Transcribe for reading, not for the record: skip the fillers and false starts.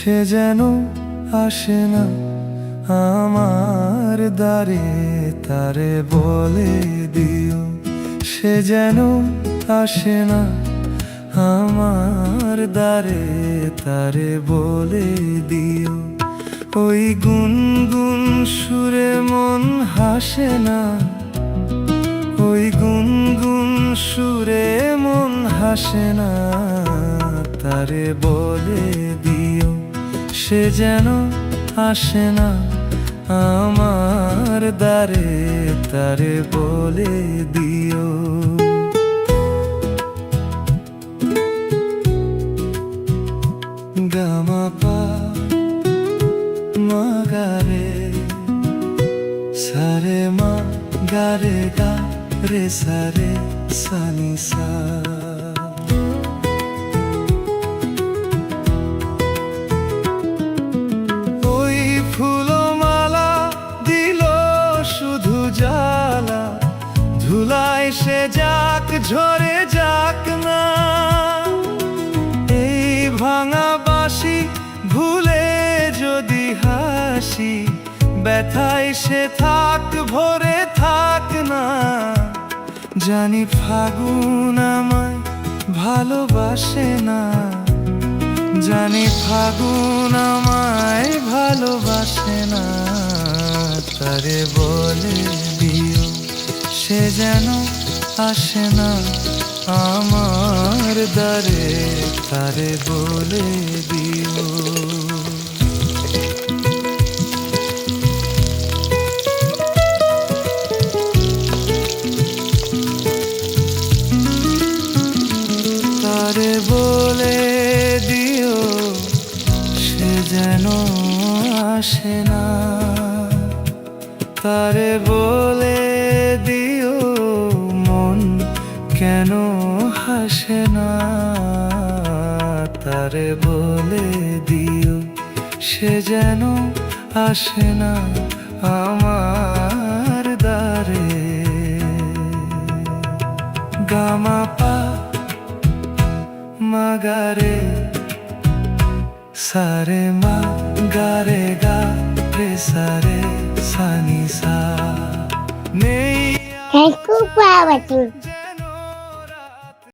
সে যেন আসে না আমার দ্বারে, তারে বলে দিও। সে যেন আসে না আমার দ্বারে, তারে বলে দিও। ওই গুনগুন সুরে মন হাসে না, ওই গুনগুন সুরে মন হাসে না, তারে বলে দিও। সে যেন আসে না আমার দ্বারে, তারে বলে দিও। গামা পা মা গারে, সারে মা গারে গা রে সারে সানি সা। ওই ফুলমালা দিল শুধু জ্বালা, ধুলায় সে যাক ঝরে যাক না। এই ভাঙা বাঁশি ভুলে যদি হাসি, ব্যথায় সে থাক ভরে থাক না। জানি ফাগুন আমায় ভালোবাসে না, জানি ফাগুন আমায় ভালোবাসে না, তারে বলে দিও। সে যেন আসে না আমার দ্বারে, তারে বলে দিও। তারে বলে দিও, সে যেন আসে না, তারে বলে দিও। মন কেন হাসে না, তারে বলে দিও। সে যেন আসে না আমার দ্বারে। গামা পা মা গারে, সারে মা গারে গা রে সারে সানি সা। নেই Aku bawa tu.